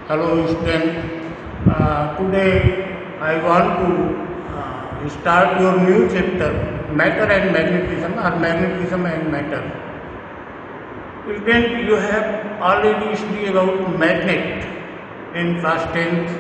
Hello student, today I want to start your new chapter, matter and magnetism or magnetism and matter. Student, you have already studied about magnet in class 10th.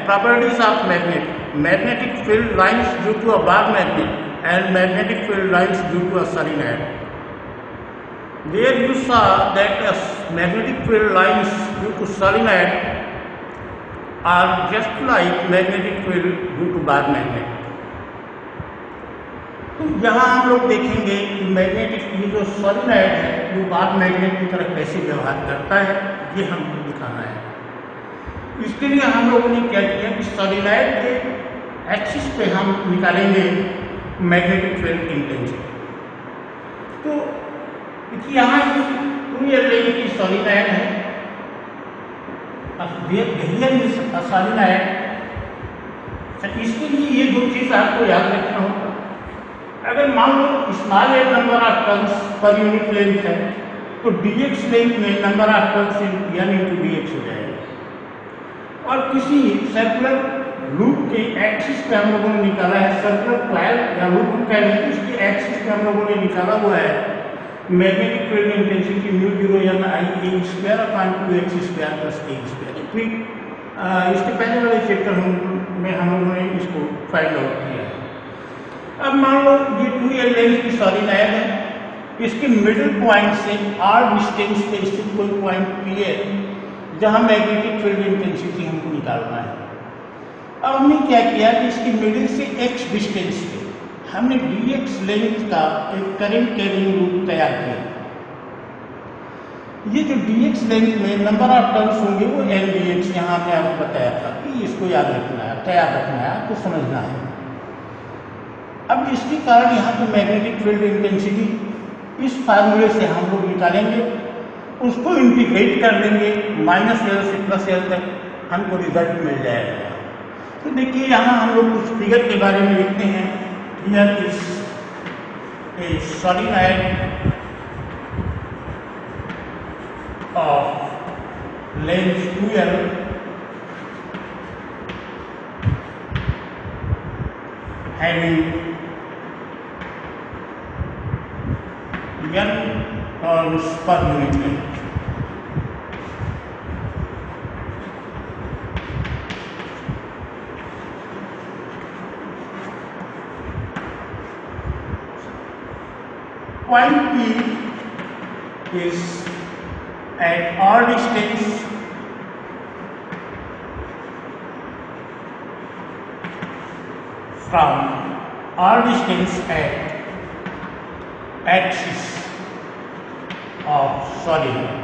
Properties of magnet. Magnetic field lines due to a bar magnet and magnetic field lines due to a solenoid. There you saw that magnetic field lines due to solenoid are just like magnetic field due to bar magnet. तो यहाँ हम लोग देखेंगे कि magnetic ये जो solenoid है वो बार मैग्नेट की तरह कैसे व्यवहार करता है, ये हमको दिखाना है। इसके लिए हम लोगों ने क्या किया कि solenoid के एक्सिस पे हम निकालेंगे मैग्नेटिक फील्ड इंटेंसिटी। तो यहाँ क्लियरली की solenoid है, solenoid। इसके लिए ये दो चीज आपको याद रखना होगा। अगर मान लो small n number of turns per unit length है तो dx लेंथ में number of turns n into dx हो जाएगा। और किसी सर्कुलर लूप के एक्सिस पे हम लोगों ने निकाला है, सर्कुलर क्वाइल या लूप हम कह लेते हैं, उसके एक्सिस पे हम लोगों ने निकाला हुआ है magnetic field intensity μ0 n I a square upon 2x square plus a square. फिर इसके पहले वाले चैप्टर में हम लोगों ने इसको फाइंड आउट किया है। अब मान लो ये 2l लेंथ की solenoid है, इसके मिडिल पॉइंट से r डिस्टेंस पे स्थित कोई पॉइंट P है जहां मैग्नेटिक फील्ड इंटेंसिटी हमको निकालना है। अब हमने क्या किया कि इसकी मिडिल से x डिस्टेंस पे हमने dx लेंथ का एक करंट कैरिंग लूप तैयार किया। ये जो dx लेंथ में नंबर ऑफ टर्न्स होंगे वो n dx, यहाँ पे आपको बताया था कि इसको याद रखना है, तैयार रखना है, आपको समझना है। अब इसके कारण यहाँ पे मैग्नेटिक फील्ड इंटेंसिटी इस फार्मूले से हम लोग निकालेंगे, उसको इंटीग्रेट कर देंगे -l से +l तक, हमको रिजल्ट मिल जाएगा। तो देखिए यहाँ हम लोग कुछ फिगर के बारे में लिखते हैं। Here is a solenoid of length 2l having n turns per unit length. Point P is at r distance at axis of solenoid.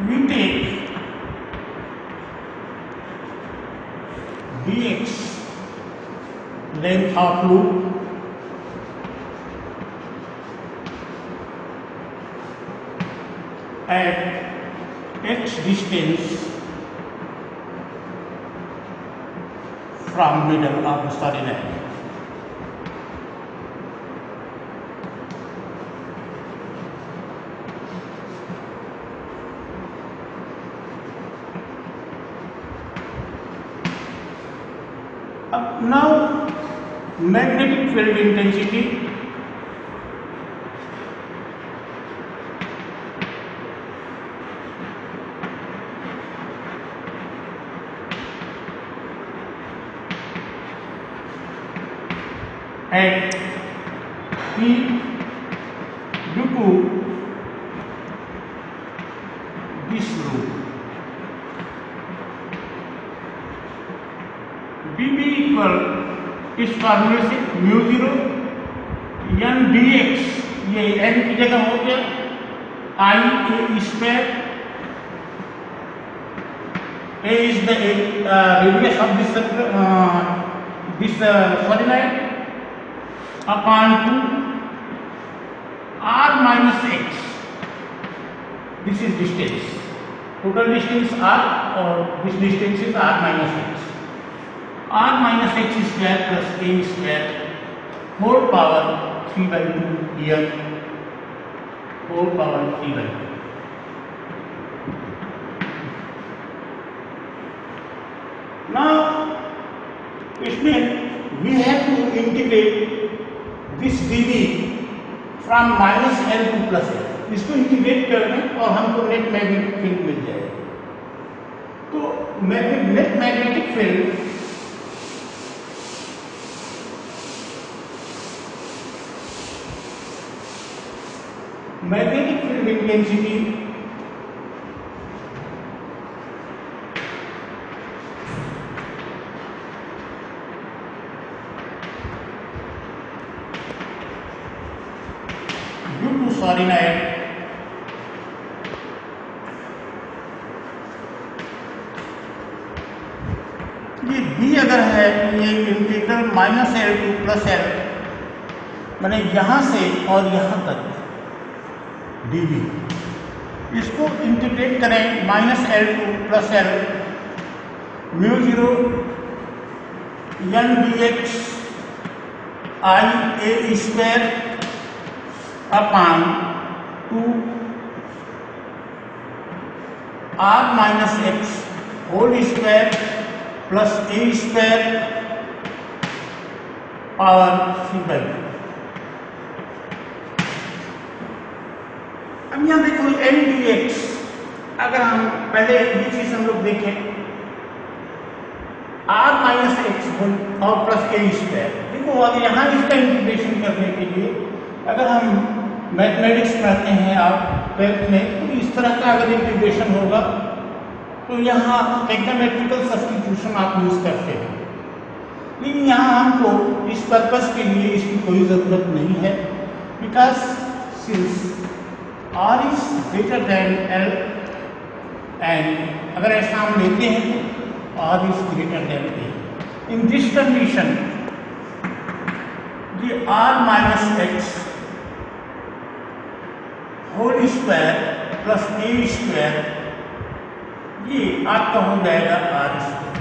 We take dx length of loop at x distance from middle of the solenoid. Now magnetic field intensity at P due to this loop dB equal इस फार्मूले से μ0 n dx, ये n की जगह हो गया I a square, a is the radius of this solenoid upon 2 r minus x, this is distance, total distance r और this distance is r minus x, r minus x square plus a square whole power 3/2 here whole power 3/2। Now इसमें we have to integrate this dV from -L to +L। इसको integrate कर लें और हमको net magnetic field मिल जाएगा। तो net magnetic field intensity due to solenoid ये B अगर है, ये इंटीग्रल -L to +L, मैंने यहाँ से और यहाँ तक dV, इसको इंटीग्रेट करें -L to +L, μ0 n dx I a square upon 2 r minus x whole square plus a square power 3/2। अब यहाँ देखो n dx, अगर हम पहले ये चीज हम लोग देखें r माइनस एक्स और प्लस a स्क्वायर, देखो अगर यहाँ इसका इंटीग्रेशन करने के लिए अगर हम मैथमेटिक्स पढ़ते हैं आप 12th में, तो इस तरह का अगर इंटीग्रेशन होगा तो यहाँ ट्रिग्नोमेट्रिकल सब्स्टिट्यूशन आप यूज करते हैं। लेकिन यहाँ हमको इस पर्पस के लिए इसकी कोई ज़रूरत नहीं है, because since r is greater than l and अगर ऐसा हम लेते हैं तो r is greater than a, in this condition ये r minus x whole square plus a square ये आपका हो जाएगा r स्क्वायर।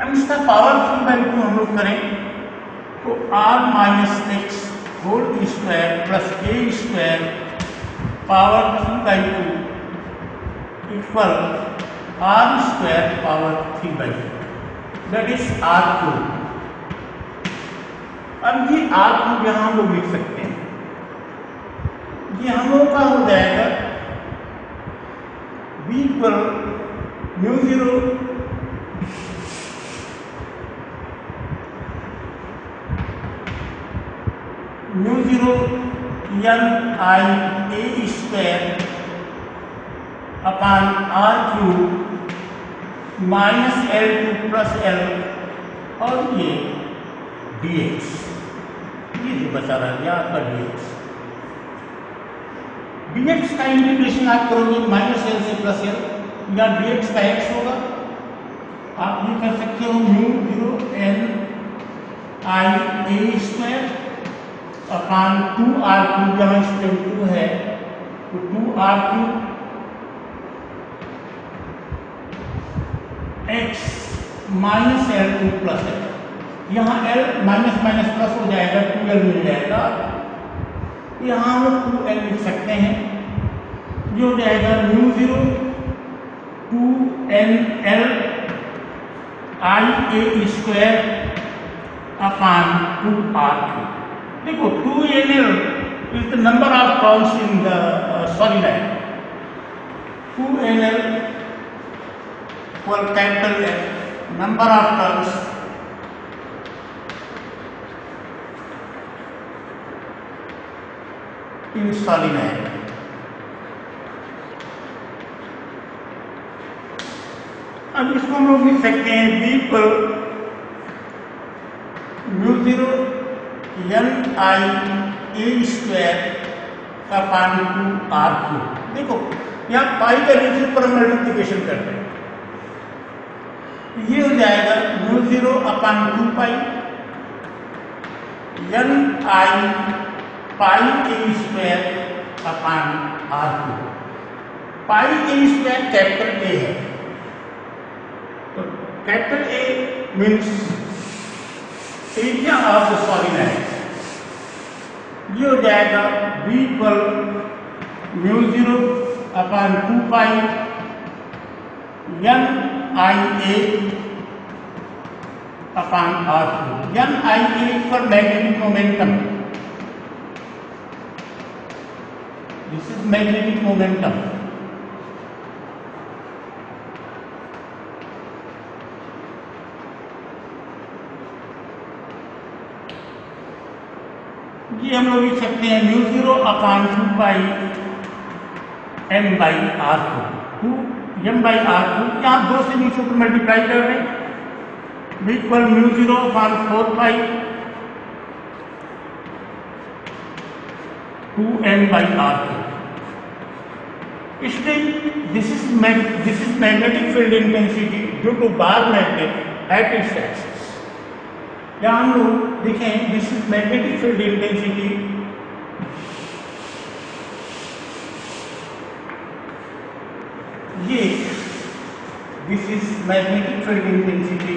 अब इसका पावर 3/2 हम लोग करें तो r minus x whole square plus a square power 3/2 equal r square power 3/2, that is r3। अब ये r3 यहाँ हम लोग लिख सकते हैं, ये हम लोग का हो जाएगा v equal μ0 n I a square upon r3 minus L two plus L और ये dx, ये जो बचा रहा है आपका dx का इंटीग्रेशन आप करोगे -L से +L, या dx का x होगा, आप ये कर सकते हो μ0 n I a square upon 2r3, जहाँ स्टेप 2 है तो 2r3 x minus L two plus L, यहाँ L माइनस माइनस प्लस हो जाएगा, 2L मिल जाएगा, यहाँ हम 2L लिख सकते हैं, जो हो जाएगा μ0 2nL I a square upon 2r3। देखो 2nL is the number of turns in the solenoid, 2nL equal capital F, number of turns in solenoid। अब इसको हम लोग लिख सकते हैं v पर μ0 n I a square upon 2r3। देखो यहाँ पाई का नीचे पर मल्टीप्लिकेशन करते हैं, ये हो जाएगा μ0 upon 2 n I pi a square upon r3। Pi a square capital A है, तो capital A means area of the solenoid, ये हो जाएगा B equal mu 0 upon 2 pi N I A upon R2। N I A for magnetic momentum, this is magnetic momentum। ये हम लोग लिख सकते हैं mu 0 upon 2 pi M by R2, 2 M by R2। यहाँ 2 से नीचे को मल्टीप्लाई कर रहे हैं, B equal mu 0 upon 4 pi 2M by R2। इसलिए this is magnetic field intensity due to bar magnet at its axis. यहाँ हम लोग देखें, this is magnetic field intensity ये this is magnetic field intensity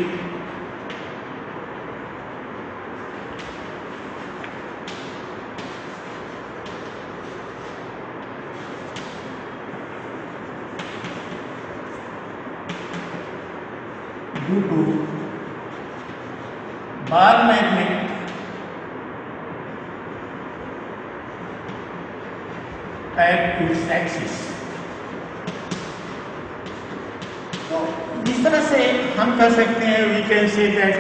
due to bar magnet at its axis. तो इस तरह से हम कह सकते हैं, we can say that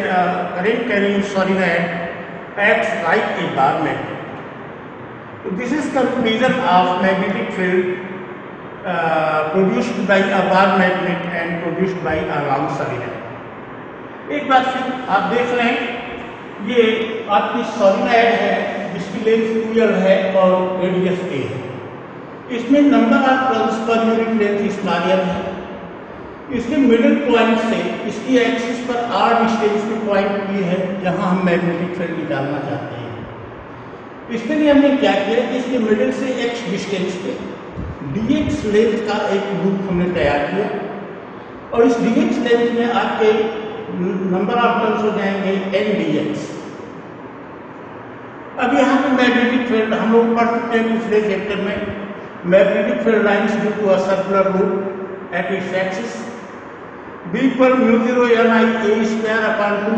current carrying solenoid acts like a bar magnet. तो this is conclusion of magnetic field produced by a bar magnet and produced by a round solenoid. एक बार फिर आप देख लें, ये आपकी सॉलिनॉइड है जिसकी लेंथ 2L है और रेडियस A है। इसमें number of turns per unit length small l है। इसके मिडिल पॉइंट से इसकी एक्सिस पर r डिस्टेंस के पॉइंट P है जहां हम मैग्नेटिक फील्ड निकालना चाहते हैं। इसके लिए हमने क्या किया कि इसके मिडिल से x डिस्टेंस पे dx लेंथ का एक लूप हमने तैयार किया और इस dx लेंथ में आपके नंबर ऑफ टर्न्स हो जाएंगे n dx। अब यहाँ पे मैग्नेटिक फील्ड हम लोग पढ़ चुके हैं पिछले चैप्टर में, magnetic field lines due to a circular loop at its axis. B equal mu 0 N I A square upon 2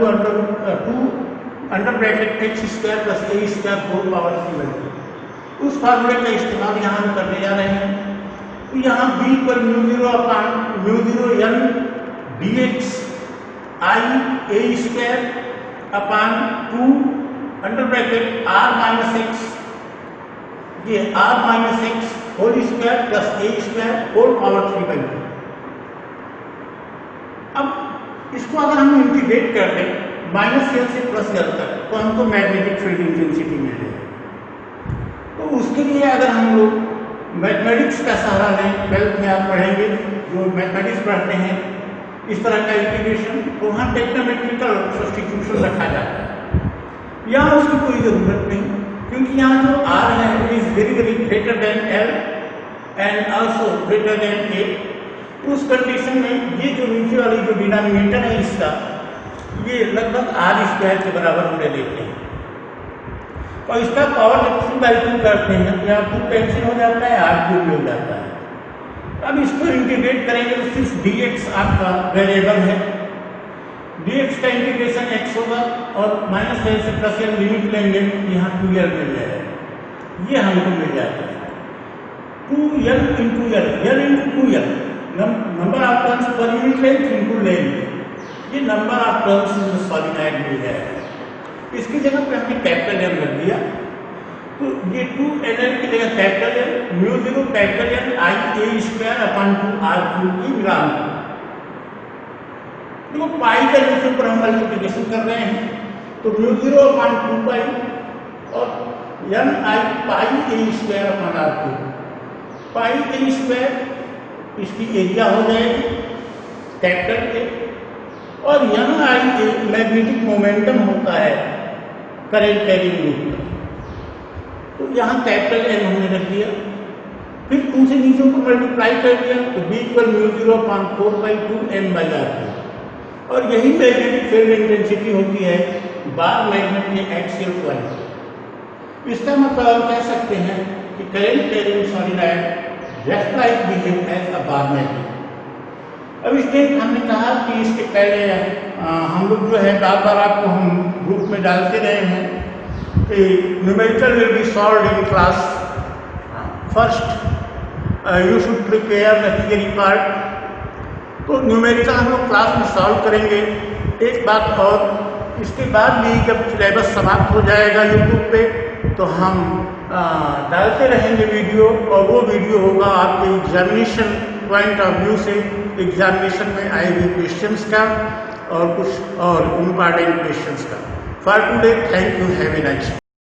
under bracket x square plus a square whole power 3। उस फार्मूले का इस्तेमाल यहाँ हम करने जा रहे हैं। तो यहाँ B equal mu 0 upon mu 0 N dx I A square upon 2 under bracket r minus x, ये r minus x whole square plus a square whole power 3/2। अब इसको अगर हम इंटीग्रेट कर दें माइनस l से प्लस l तक, तो हमको मैग्नेटिक फील्ड इंटेंसिटी मिल जाएगी। तो उसके लिए अगर हम लोग मैथमेटिक्स का सहारा लें, 12th में आप पढ़ेंगे, जो मैथमेटिक्स पढ़ते हैं इस तरह का इंटीग्रेशन, तो वहाँ टेक्नोमेट्रिकल सब्स्टिट्यूशन रखा जाता है। यहाँ उसकी कोई ज़रूरत नहीं, क्योंकि यहाँ जो r है it is very very greater than l and also greater than a। उस कंडीशन में ये जो नीचे वाली जो डिनोमिनेटर है इसका, ये लगभग r स्क्वायर के बराबर हम ले लेते हैं और इसका पावर 3/2 करते हैं, यहाँ 2 कैंसिल हो जाता है, r³ हो जाता है। अब इसको इंटीग्रेट करेंगे तो सिर्फ dx आपका वेरिएबल है, dx का इंटीग्रेशन x होगा और माइनस l से प्लस l लिमिट लेंगे, यहाँ 2l मिल जाएगा। ये हमको मिल जाता है 2l into l into 2l, number of turns per unit length into length, ये नंबर ऑफ टर्न्स सॉलिनॉइड मिल जाएगा। इसकी जगह पे हमने कैपिटल M रख दिया, तो ये 2L की जगह capital L mu 0 capital N I A square upon 2r³ की विराम। देखो पाई का नीचे पर हम मल्टीप्लिकेशन कर रहे हैं, तो म्यू 0 अपॉन 2 पाई और N I pi A square upon r³, pi A square इसकी एरिया हो जाएगी कैपिटल A, और यहाँ आई मैग्नेटिक मोमेंटम होता है करंट कैरिंग लूप का, तो यहाँ कैपिटल N हमने रख दिया, फिर 2 से नीचे को मल्टीप्लाई कर दिया, तो B equal mu 0 upon 4/2 M/r²। और यही मैग्नेटिक फील्ड इंटेंसिटी होती है बार मैग्नेट के एक्सियल पॉइंट। इसका मतलब हम कह सकते हैं कि current carrying solenoid just like behave as a bar magnet. अब इसमें हमने कहा कि इसके पहले हम लोग जो है बार बार आपको हम ग्रुप में डालते रहे हैं कि numerical will be solved in class first, you should prepare the theory part. तो न्यूमेरिकल हम लोग क्लास में सॉल्व करेंगे। एक बात और, इसके बाद भी जब सिलेबस समाप्त हो जाएगा यूट्यूब पे तो हम डालते रहेंगे वीडियो, और वो वीडियो होगा आपके एग्जामिनेशन पॉइंट ऑफ व्यू से, एग्जामिनेशन में आए हुए क्वेश्चंस का और कुछ और इम्पॉर्टेंट क्वेश्चंस का। For today, thank you, have a nice day.